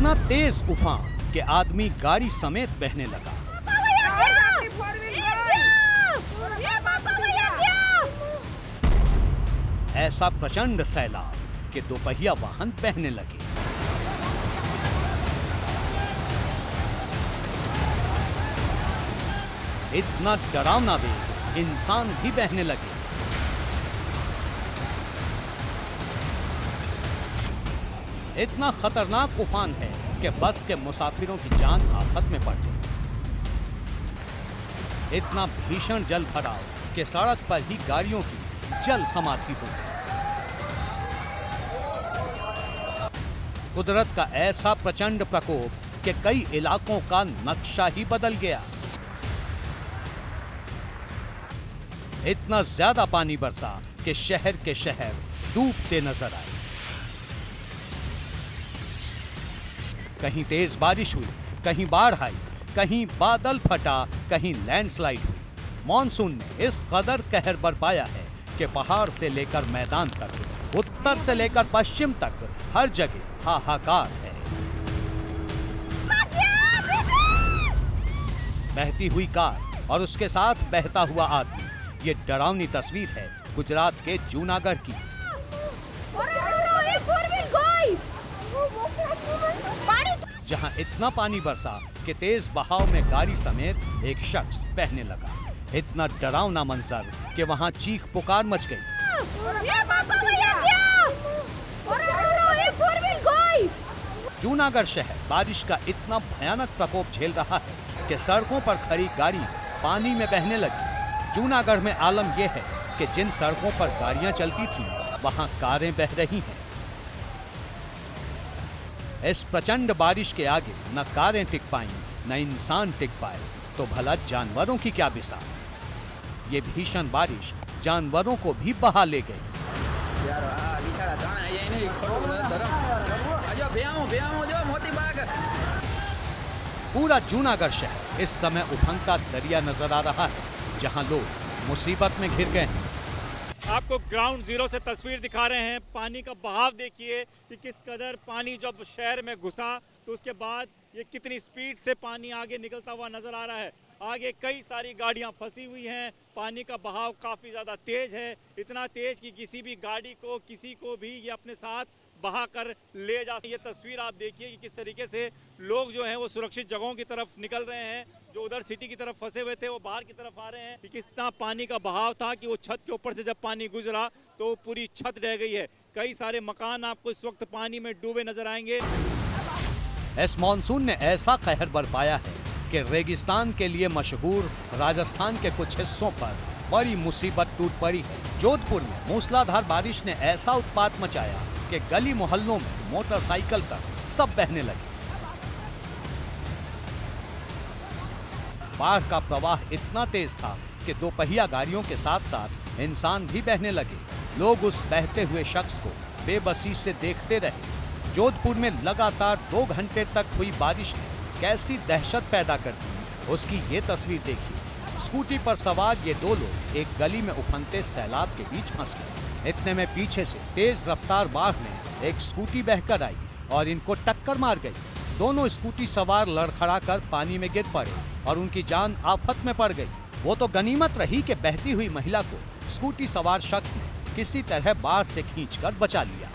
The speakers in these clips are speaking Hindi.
इतना तेज उफान कि आदमी गाड़ी समेत बहने लगा। ऐसा प्रचंड सैलाब कि दोपहिया वाहन बहने लगे। इतना डरावना वेग, इंसान भी बहने लगे। इतना खतरनाक उफान है कि बस के मुसाफिरों की जान आफत में पड़ गई। इतना भीषण जल भराव कि सड़क पर ही गाड़ियों की जल समाधि हो गई। कुदरत का ऐसा प्रचंड प्रकोप कि कई इलाकों का नक्शा ही बदल गया। इतना ज्यादा पानी बरसा कि शहर के शहर डूबते नजर आए। कहीं तेज बारिश हुई, कहीं बाढ़ आई, कहीं बादल फटा, कहीं लैंडस्लाइड हुई। मॉनसून ने इस कदर कहर बरपाया है कि पहाड़ से लेकर मैदान तक, उत्तर से लेकर पश्चिम तक हर जगह हाहाकार है। बहती हुई कार और उसके साथ बहता हुआ आदमी, ये डरावनी तस्वीर है गुजरात के जूनागढ़ की। जहां इतना पानी बरसा कि तेज बहाव में गाड़ी समेत एक शख्स बहने लगा। इतना डरावना मंजर कि वहां चीख पुकार मच गई। जूनागढ़ शहर बारिश का इतना भयानक प्रकोप झेल रहा है कि सड़कों पर खड़ी गाड़ी पानी में बहने लगी। जूनागढ़ में आलम यह है कि जिन सड़कों पर गाड़ियां चलती थीं, वहां कारें बह रही हैं। इस प्रचंड बारिश के आगे न कारें टिक पाईं, न इंसान टिक पाए, तो भला जानवरों की क्या बिसात। ये भीषण बारिश जानवरों को भी बहा ले गई। पूरा जूनागढ़ शहर इस समय उफंग का दरिया नजर आ रहा है, जहां लोग मुसीबत में घिर गए हैं। आपको ग्राउंड जीरो से तस्वीर दिखा रहे हैं। पानी का बहाव देखिए कि किस कदर पानी जब शहर में घुसा तो उसके बाद ये कितनी स्पीड से पानी आगे निकलता हुआ नजर आ रहा है। आगे कई सारी गाड़ियां फंसी हुई हैं। पानी का बहाव काफ़ी ज़्यादा तेज है, इतना तेज कि किसी भी गाड़ी को, किसी को भी ये अपने साथ बहा कर ले जा। ये तस्वीर आप देखिए कि किस तरीके से लोग जो हैं वो सुरक्षित जगहों की तरफ निकल रहे हैं। जो उधर सिटी की तरफ फंसे हुए थे वो बाहर की तरफ आ रहे हैं कि कितना पानी का बहाव था कि वो छत के ऊपर से जब पानी गुजरा तो पूरी छत रह गई है। कई सारे मकान आपको इस वक्त पानी में डूबे नजर आएंगे। इस मानसून ने ऐसा कहर बरपाया है कि रेगिस्तान के लिए मशहूर राजस्थान के कुछ हिस्सों पर बड़ी मुसीबत टूट पड़ी है। जोधपुर में मूसलाधार बारिश ने ऐसा उत्पात मचाया कि गली मोहल्लों में मोटरसाइकिल तक सब बहने लगे। बाढ़ का प्रवाह इतना तेज था कि दोपहिया गाड़ियों के साथ साथ इंसान भी बहने लगे। लोग उस बहते हुए शख्स को बेबसी से देखते रहे। जोधपुर में लगातार 2 घंटे तक हुई बारिश ने कैसी दहशत पैदा कर दी, उसकी ये तस्वीर देखिए। स्कूटी पर सवार ये 2 लोग एक गली में उफनते सैलाब के बीच फंस गए। इतने में पीछे से तेज रफ्तार बाढ़ में एक स्कूटी बहकर आई और इनको टक्कर मार गई। दोनों स्कूटी सवार लड़खड़ा कर पानी में गिर पड़े और उनकी जान आफत में पड़ गई। वो तो गनीमत रही कि बहती हुई महिला को स्कूटी सवार शख्स ने किसी तरह बाढ़ से खींचकर बचा लिया।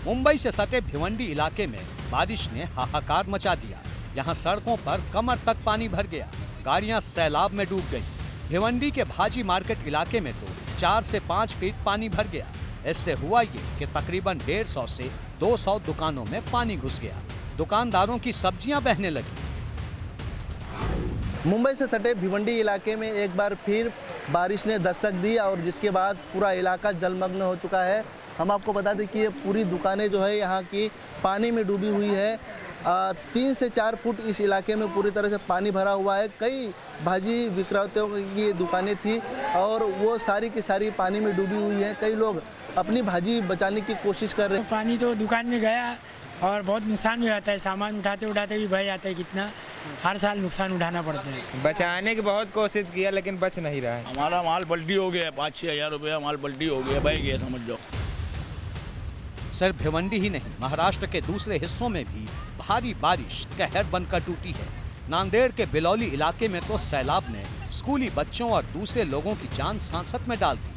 मुंबई से सटे भिवंडी इलाके में बारिश ने हाहाकार मचा दिया। यहाँ सड़कों पर कमर तक पानी भर गया, गाड़ियां सैलाब में डूब गई। भिवंडी के भाजी मार्केट इलाके में तो 4 से 5 फीट पानी भर गया। इससे हुआ ये कि तकरीबन 150 से 200 दुकानों में पानी घुस गया। दुकानदारों की सब्जियां बहने लगी। मुंबई से सटे भिवंडी इलाके में एक बार फिर बारिश ने दस्तक दी और जिसके बाद पूरा इलाका जलमग्न हो चुका है। हम आपको बता दें कि ये पूरी दुकानें जो है यहाँ की पानी में डूबी हुई है। 3 से 4 फुट इस इलाके में पूरी तरह से पानी भरा हुआ है। कई भाजी विक्रेताओं की दुकानें थी और वो सारी की सारी पानी में डूबी हुई है। कई लोग अपनी भाजी बचाने की कोशिश कर रहे हैं। पानी तो दुकान में गया और बहुत नुकसान भी आता है। सामान उठाते उठाते भी भय आता है कितना, हर साल नुकसान उठाना पड़ता है। बचाने की बहुत कोशिश किया लेकिन बच नहीं रहा है। हमारा माल पलटी हो गया, 5-6 हज़ार रुपया माल पलटी हो गया, बह गया समझ लो। सिर्फ भिवंडी ही नहीं, महाराष्ट्र के दूसरे हिस्सों में भी भारी बारिश कहर बनकर टूटी है। नांदेड़ के बिलौली इलाके में तो सैलाब ने स्कूली बच्चों और दूसरे लोगों की जान सांसत में डाल दी।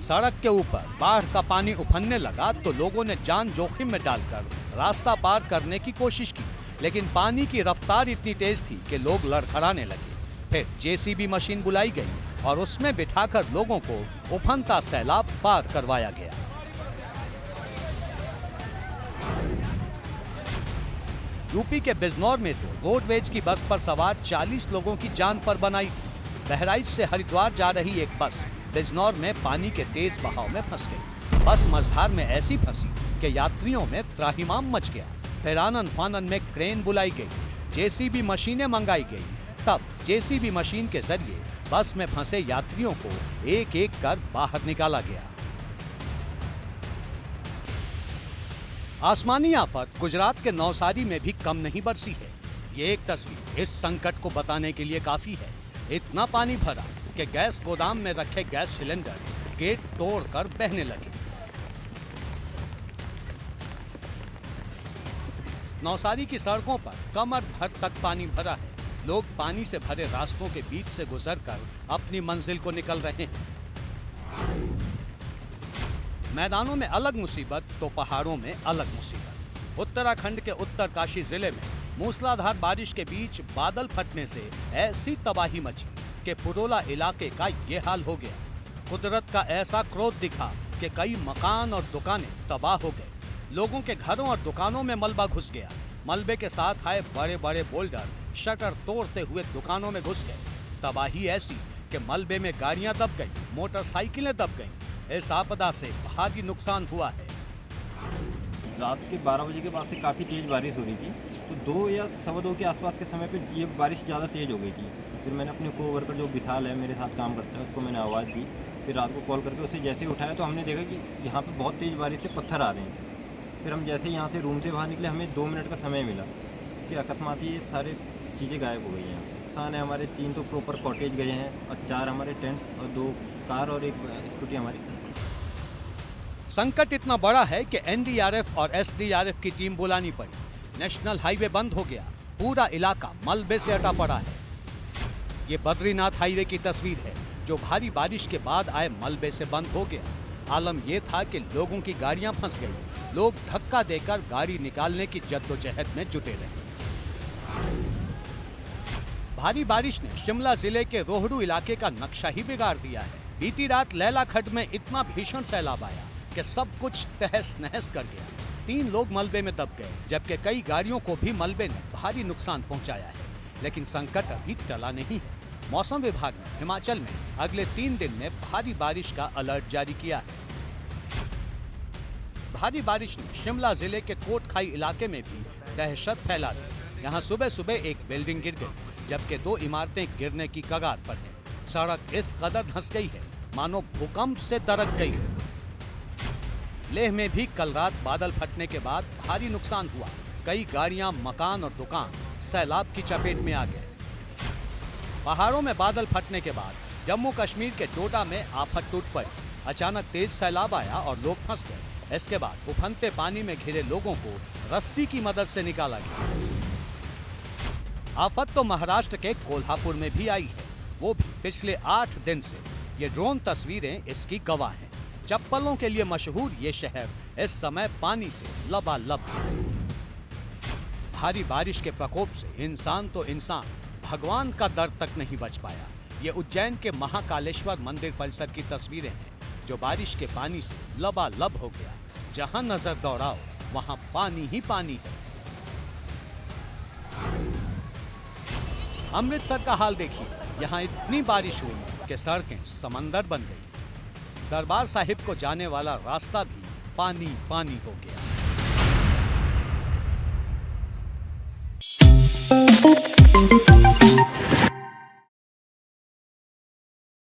सड़क के ऊपर बाढ़ का पानी उफनने लगा तो लोगों ने जान जोखिम में डालकर रास्ता पार करने की कोशिश की, लेकिन पानी की रफ्तार इतनी तेज थी कि लोग लड़खड़ाने लगे। फिर जेसीबी मशीन बुलाई गई और उसमें बिठाकर लोगों को उफनता सैलाब पार करवाया गया। यूपी के बिजनौर में तो रोडवेज की बस पर सवार 40 लोगों की जान पर बनाई थी। बहराइच से हरिद्वार जा रही एक बस बिजनौर में पानी के तेज बहाव में फंस गई। बस मझधार में ऐसी फंसी कि यात्रियों में त्राहिमाम मच गया। फिर आनन फानन में क्रेन बुलाई गई, जेसीबी मशीनें मंगाई गई। तब जेसीबी मशीन के जरिए बस में फंसे यात्रियों को एक एक कर बाहर निकाला गया। आसमानी आफत गुजरात के नवसारी में भी कम नहीं बरसी है। ये एक तस्वीर इस संकट को बताने के लिए काफी है। इतना पानी भरा कि गैस गोदाम में रखे गैस सिलेंडर गेट तोड़कर बहने लगे। नवसारी की सड़कों पर कमर भर तक पानी भरा है। लोग पानी से भरे रास्तों के बीच से गुजरकर अपनी मंजिल को निकल रहे हैं। मैदानों में अलग मुसीबत तो पहाड़ों में अलग मुसीबत। उत्तराखंड के उत्तरकाशी जिले में मूसलाधार बारिश के बीच बादल फटने से ऐसी तबाही मची कि पुरोला इलाके का ये हाल हो गया। कुदरत का ऐसा क्रोध दिखा कि कई मकान और दुकानें तबाह हो गए। लोगों के घरों और दुकानों में मलबा घुस गया। मलबे के साथ आए बड़े बड़े बोल्डर शटर तोड़ते हुए दुकानों में घुस गए। तबाही ऐसी कि मलबे में गाड़ियां दब गईं, मोटरसाइकिलें दब गईं। इस आपदा से भारी नुकसान हुआ है। रात के 12 बजे के बाद से काफ़ी तेज़ बारिश हो रही थी, तो 2 या सवा 2 के आसपास के समय पे ये बारिश ज़्यादा तेज़ हो गई थी। फिर मैंने अपने कोवर्कर जो विशाल है, मेरे साथ काम करता है, उसको मैंने आवाज़ दी। फिर रात को कॉल करके उसे जैसे ही उठाया तो हमने देखा कि यहाँ पे बहुत तेज़ बारिश से पत्थर आ रहे हैं। फिर हम जैसे यहाँ से रूम से बाहर निकले, हमें 2 मिनट का समय मिला। उसके अकस्मात ही ये सारे चीज़ें गायब हो गई हैं। नुकसान है हमारे 3 तो प्रॉपर कॉटेज गए हैं और 4 हमारे टेंट्स और 2 कार और 1 स्कूटी हमारी। संकट इतना बड़ा है कि एनडीआरएफ और एसडीआरएफ की टीम बुलानी पड़ी। नेशनल हाईवे बंद हो गया, पूरा इलाका मलबे से अटा पड़ा है। ये बद्रीनाथ हाईवे की तस्वीर है जो भारी बारिश के बाद आए मलबे से बंद हो गया। आलम यह था कि लोगों की गाड़ियां फंस गई। लोग धक्का देकर गाड़ी निकालने की जद्दोजहद में जुटे रहे। भारी बारिश ने शिमला जिले के रोहड़ू इलाके का नक्शा ही बिगाड़ दिया है। बीती रात लैला खड्ड में इतना भीषण सैलाब आया कि सब कुछ तहस नहस कर गया। 3 लोग मलबे में दब गए, जबकि कई गाड़ियों को भी मलबे ने भारी नुकसान पहुंचाया है। लेकिन संकट अभी टला नहीं है। मौसम विभाग ने हिमाचल में अगले 3 दिन में भारी बारिश का अलर्ट जारी किया है। भारी बारिश ने शिमला जिले के कोटखाई इलाके में भी दहशत फैला दी। यहाँ सुबह सुबह एक बिल्डिंग गिर गई, जबकि 2 इमारतें गिरने की कगार पर है। सड़क इस कदर धंस गई है मानो भूकंप से दरक गई है। लेह में भी कल रात बादल फटने के बाद भारी नुकसान हुआ। कई गाड़ियां, मकान और दुकान सैलाब की चपेट में आ गए। पहाड़ों में बादल फटने के बाद जम्मू कश्मीर के डोडा में आफत टूट पड़ी। अचानक तेज सैलाब आया और लोग फंस गए। इसके बाद उफनते पानी में घिरे लोगों को रस्सी की मदद से निकाला गया। आफत तो महाराष्ट्र के कोल्हापुर में भी आई है, वो भी पिछले 8 दिन से। ये ड्रोन तस्वीरें इसकी गवाह हैं। चप्पलों के लिए मशहूर ये शहर इस समय पानी से लबालब है। भारी बारिश के प्रकोप से इंसान तो इंसान, भगवान का दर तक नहीं बच पाया। ये उज्जैन के महाकालेश्वर मंदिर परिसर की तस्वीरें हैं जो बारिश के पानी से लबालब हो गया। जहां नजर दौड़ाओ वहां पानी ही पानी है। अमृतसर का हाल देखिए, यहाँ इतनी बारिश हुई कि सड़कें समंदर बन गई। दरबार साहिब को जाने वाला रास्ता भी पानी पानी हो गया।